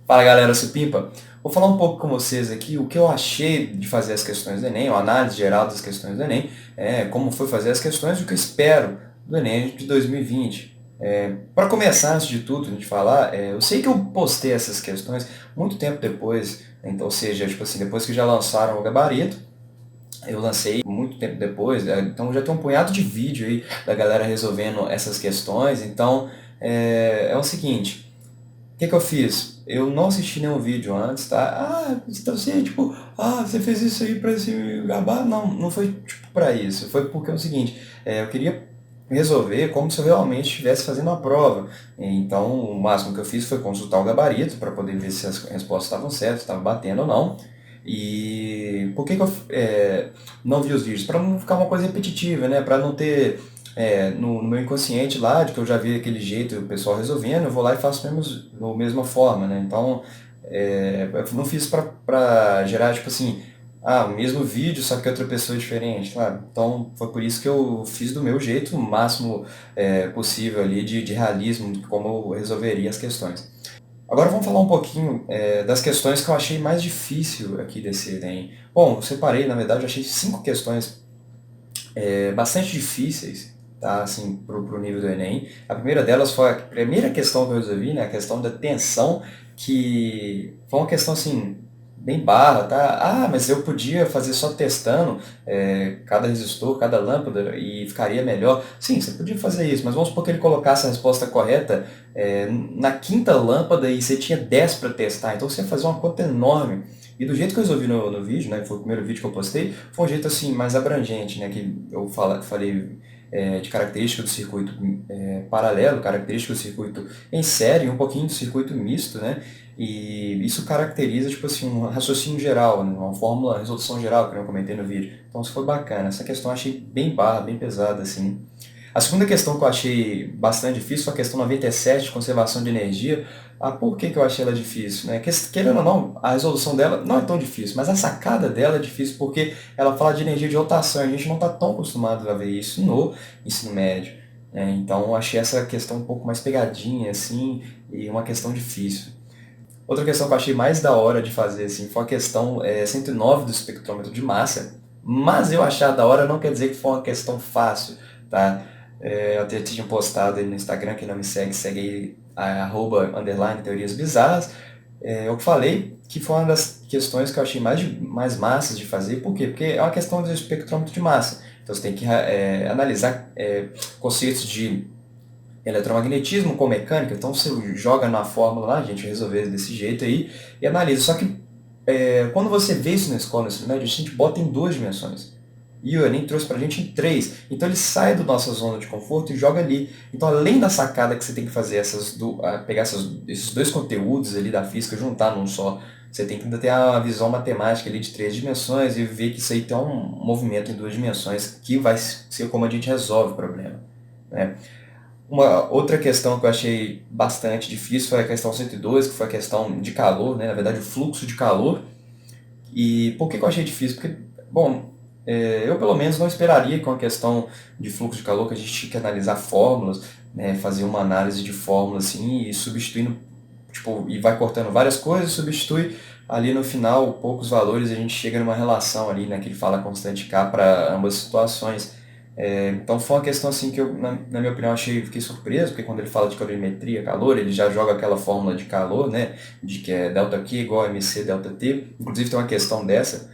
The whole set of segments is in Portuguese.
Fala galera, Supimpa. Vou falar um pouco com vocês aqui o que eu achei de fazer as questões do Enem, uma análise geral das questões do Enem, como foi fazer as questões e o que eu espero do Enem de 2020. Para começar, antes de tudo, a gente falar, eu sei que eu postei essas questões muito tempo depois, então, ou seja, tipo assim, depois que já lançaram o gabarito, eu lancei muito tempo depois, então já tem um punhado de vídeo aí da galera resolvendo essas questões, então é o seguinte. O que eu fiz? Eu não assisti nenhum vídeo antes, tá? Então você, tipo, você fez isso aí pra se gabar? Não, não foi, tipo, pra isso. Foi porque é o seguinte, eu queria resolver como se eu realmente estivesse fazendo uma prova. Então, o máximo que eu fiz foi consultar o gabarito para poder ver se as respostas estavam certas, estavam batendo ou não. E por que que eu não vi os vídeos? Para não ficar uma coisa repetitiva, né? Para não ter no meu inconsciente lá, de que eu já vi aquele jeito o pessoal resolvendo, eu vou lá e faço da mesma forma, né? Então, eu não fiz pra gerar, tipo assim, o mesmo vídeo, só que outra pessoa é diferente, claro. Então, foi por isso que eu fiz do meu jeito, o máximo possível ali de realismo, de como eu resolveria as questões. Agora vamos falar um pouquinho das questões que eu achei mais difícil aqui desse Enem. Bom, eu separei, na verdade, eu achei 5 questões bastante difíceis, tá, assim, pro nível do Enem. A primeira delas foi a primeira questão que eu resolvi, né, a questão da tensão, que foi uma questão, assim, bem barra, tá? Mas eu podia fazer só testando cada resistor, cada lâmpada e ficaria melhor. Sim, você podia fazer isso, mas vamos supor que ele colocasse a resposta correta na quinta lâmpada e você tinha 10 para testar, então você ia fazer uma conta enorme. E do jeito que eu resolvi no vídeo, né, foi o primeiro vídeo que eu postei, foi um jeito assim mais abrangente, né, que eu falei de característica do circuito paralelo, característica do circuito em série, um pouquinho do circuito misto, né, e isso caracteriza tipo assim um raciocínio geral, né, uma fórmula, resolução geral que eu comentei no vídeo. Então isso foi bacana. Essa questão eu achei bem barra, bem pesada assim. A segunda questão que eu achei bastante difícil foi a questão 97 de conservação de energia. Por que eu achei ela difícil? Né? Querendo ou não, a resolução dela não é tão difícil, mas a sacada dela é difícil porque ela fala de energia de rotação. A gente não está tão acostumado a ver isso no ensino médio. Né? Então eu achei essa questão um pouco mais pegadinha assim, e uma questão difícil. Outra questão que eu achei mais da hora de fazer assim, foi a questão 109 do espectrômetro de massa, mas eu achar da hora não quer dizer que foi uma questão fácil, tá? Eu até tinha postado aí no Instagram, quem não me segue, segue aí @_ teorias bizarras. Eu falei que foi uma das questões que eu achei mais massas de fazer, por quê? Porque é uma questão do espectrômetro de massa, então você tem que analisar conceitos de eletromagnetismo com mecânica, então você joga na fórmula lá, a gente resolveu desse jeito aí, e analisa. Só que quando você vê isso na escola, no ensino médio, a gente bota em 2 dimensões. E o Enem trouxe pra gente em 3. Então ele sai da nossa zona de conforto e joga ali. Então além da sacada que você tem que fazer, pegar esses dois conteúdos ali da física, juntar num só, você tem que ainda ter a visão matemática ali de 3 dimensões e ver que isso aí tem um movimento em 2 dimensões que vai ser como a gente resolve o problema. Né? Uma outra questão que eu achei bastante difícil foi a questão 102, que foi a questão de calor, né? Na verdade o fluxo de calor. E por que eu achei difícil? Porque, bom, eu pelo menos não esperaria com a questão de fluxo de calor que a gente tinha que analisar fórmulas, né? Fazer uma análise de fórmula assim e substituindo, tipo, e vai cortando várias coisas, substitui ali no final poucos valores e a gente chega numa relação ali, né? Que ele fala constante K para ambas situações. Então foi uma questão assim que eu, na minha opinião, fiquei surpreso, porque quando ele fala de calorimetria, calor, ele já joga aquela fórmula de calor, né, de que é ΔQ igual a MC ΔT, inclusive tem uma questão dessa,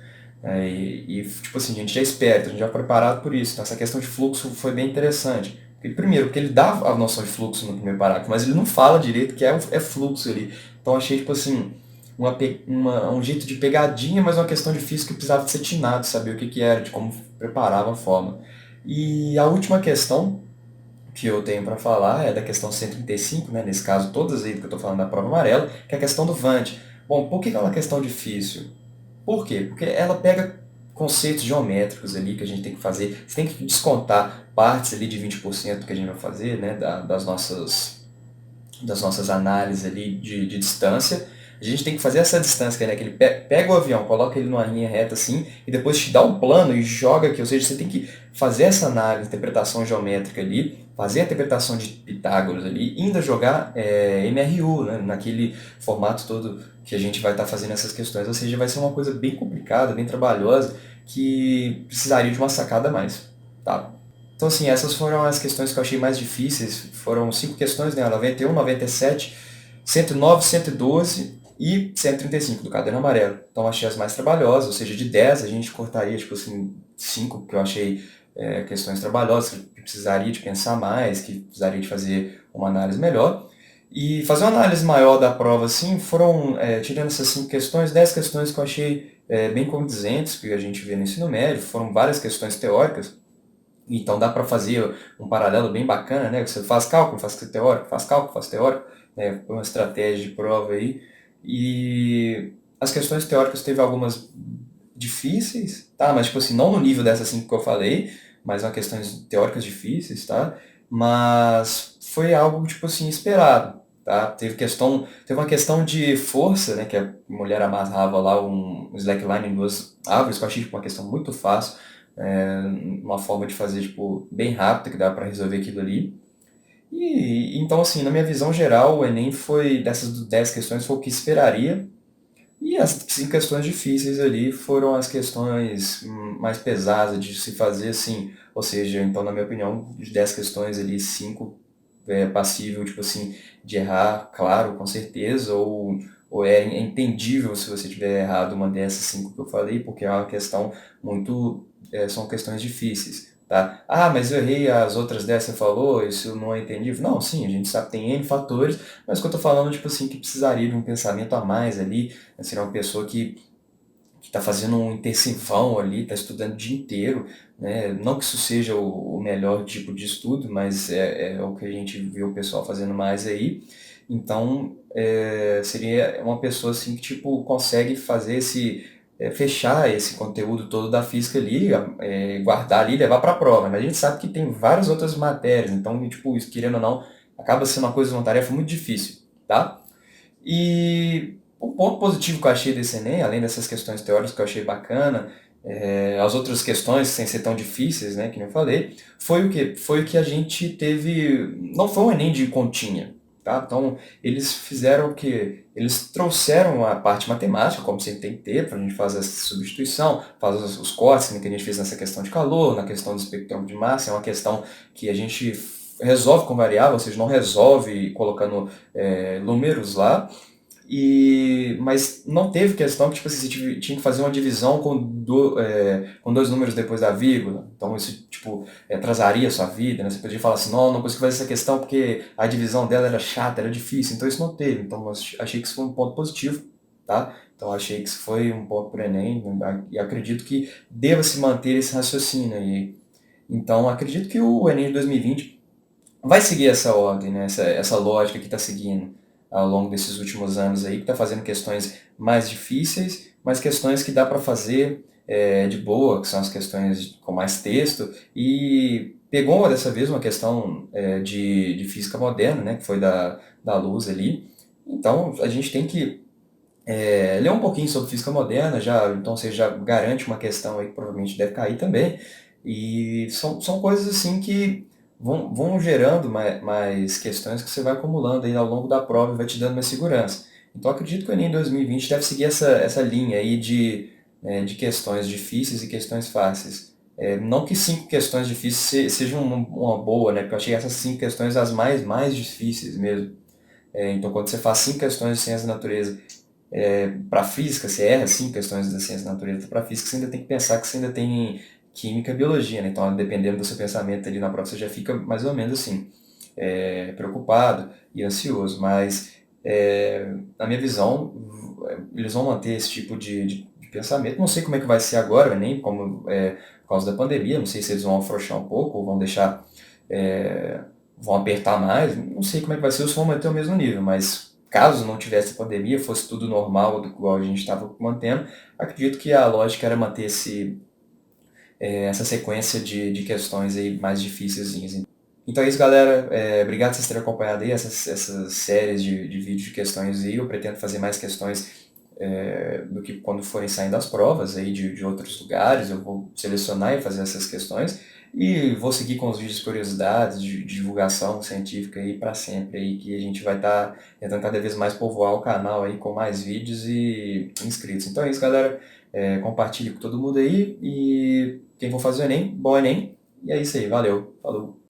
tipo assim, a gente já esperto, a gente já preparado por isso, então essa questão de fluxo foi bem interessante. Primeiro, porque ele dá a noção de fluxo no primeiro parágrafo, mas ele não fala direito que é fluxo ali, então achei tipo assim, um jeito de pegadinha, mas uma questão difícil que precisava ser tinado, saber o que era, de como preparava a fórmula. E a última questão que eu tenho para falar é da questão 135, né? Nesse caso, todas aí que eu estou falando da prova amarela, que é a questão do Vant. Bom, por que ela é uma questão difícil? Por quê? Porque ela pega conceitos geométricos ali que a gente tem que fazer. Você tem que descontar partes ali de 20% que a gente vai fazer, né? Das nossas análises ali de distância. A gente tem que fazer essa distância, né? Que ele pega o avião, coloca ele numa linha reta assim, e depois te dá um plano e joga aqui. Ou seja, você tem que fazer essa análise, interpretação geométrica ali, fazer a interpretação de Pitágoras ali, e ainda jogar MRU, né, naquele formato todo que a gente vai estar fazendo essas questões. Ou seja, vai ser uma coisa bem complicada, bem trabalhosa, que precisaria de uma sacada a mais. Tá? Então, assim, essas foram as questões que eu achei mais difíceis. Foram 5 questões, né? 91, 97, 109, 112 e 135 do caderno amarelo. Então, achei as mais trabalhosas, ou seja, de 10 a gente cortaria, tipo assim, 5 que eu achei questões trabalhosas, que precisaria de pensar mais, que precisaria de fazer uma análise melhor. E fazer uma análise maior da prova, assim, foram, tirando essas 5 questões, 10 questões que eu achei bem condizentes, que a gente vê no ensino médio, foram várias questões teóricas, então dá para fazer um paralelo bem bacana, né? Você faz cálculo, faz teórico, faz cálculo, faz teórico, né? Uma estratégia de prova aí. E as questões teóricas teve algumas difíceis, tá? Mas tipo assim, não no nível dessas cinco que eu falei, mas são questões teóricas difíceis, tá? Mas foi algo tipo assim esperado, tá? Teve uma questão de força, né? Que a mulher amarrava lá um slackline em duas árvores, que eu achei tipo, uma questão muito fácil, uma forma de fazer tipo bem rápida que dá para resolver aquilo ali. E então assim, na minha visão geral, o Enem foi dessas 10 questões foi o que esperaria. E as 5 questões difíceis ali foram as questões mais pesadas de se fazer, assim, ou seja, então na minha opinião, de 10 questões ali, 5 é passível, tipo assim, de errar, claro, com certeza, ou é entendível se você tiver errado uma dessas 5 que eu falei, porque é uma questão muito, são questões difíceis, tá? Ah, mas eu errei as outras 10 que você falou, isso não é entendível? Não, sim, a gente sabe que tem N fatores, mas que eu tô falando, tipo assim, que precisaria de um pensamento a mais ali, seria uma pessoa que está fazendo um intensivão ali, está estudando o dia inteiro, né? Não que isso seja o melhor tipo de estudo, mas é o que a gente vê o pessoal fazendo mais aí. Então, seria uma pessoa assim que tipo consegue fazer fechar esse conteúdo todo da física ali, guardar ali e levar para a prova. Mas a gente sabe que tem várias outras matérias, então, tipo, isso, querendo ou não, acaba sendo uma tarefa muito difícil, tá? E o ponto positivo que eu achei desse Enem, além dessas questões teóricas que eu achei bacana, as outras questões sem ser tão difíceis, né, que nem eu falei, foi o quê? Foi o que a gente teve, não foi um Enem de continha, tá? Então, eles fizeram o quê? Eles trouxeram a parte matemática, como sempre tem que ter, para a gente fazer essa substituição, fazer os cortes, né, que a gente fez nessa questão de calor, na questão do espectrômetro de massa, é uma questão que a gente resolve com variável, ou seja, não resolve colocando números lá, mas não teve questão que tipo, assim, você tinha que fazer uma divisão com dois números depois da vírgula. Então isso tipo, atrasaria a sua vida. Né? Você podia falar assim, não consigo fazer essa questão porque a divisão dela era chata, era difícil. Então isso não teve. Então eu achei que isso foi um ponto positivo. Tá? Então achei que isso foi um ponto para o Enem. Né? E acredito que deva se manter esse raciocínio aí. Então acredito que o Enem de 2020 vai seguir essa ordem, né? essa lógica que está seguindo ao longo desses últimos anos aí, que está fazendo questões mais difíceis, mas questões que dá para fazer de boa, que são as questões com mais texto, e pegou dessa vez uma questão de física moderna, né? Que foi da Luz ali. Então a gente tem que ler um pouquinho sobre física moderna, então você já garante uma questão aí que provavelmente deve cair também. E são coisas assim que vão gerando mais questões que você vai acumulando aí ao longo da prova e vai te dando mais segurança. Então acredito que o Enem 2020 deve seguir essa linha aí de questões difíceis e questões fáceis. Não que 5 questões difíceis sejam uma boa, né? Porque eu achei essas 5 questões as mais difíceis mesmo. Então quando você faz 5 questões de ciência da natureza para física, você erra 5 questões da ciência da natureza para física, você ainda tem que pensar que você ainda tem química e biologia, né? Então, dependendo do seu pensamento ali na prova, você já fica mais ou menos assim, preocupado e ansioso. Mas, na minha visão, eles vão manter esse tipo de pensamento. Não sei como é que vai ser agora, nem como por causa da pandemia, não sei se eles vão afrouxar um pouco ou vão deixar, é, vão apertar mais, não sei como é que vai ser, ou se vão manter o mesmo nível, mas caso não tivesse pandemia, fosse tudo normal, do igual a gente estava mantendo, acredito que a lógica era manter essa sequência de questões aí mais difíceis. Então é isso, galera. Obrigado por vocês terem acompanhado aí essas séries de vídeos de questões aí. Eu pretendo fazer mais questões do que quando forem saindo as provas aí de outros lugares. Eu vou selecionar e fazer essas questões. E vou seguir com os vídeos de curiosidades, de divulgação científica aí para sempre aí, que a gente vai estar tentando cada vez mais povoar o canal aí com mais vídeos e inscritos. Então é isso, galera. Compartilhe com todo mundo aí e quem for fazer o Enem, bom Enem. E é isso aí, valeu, falou.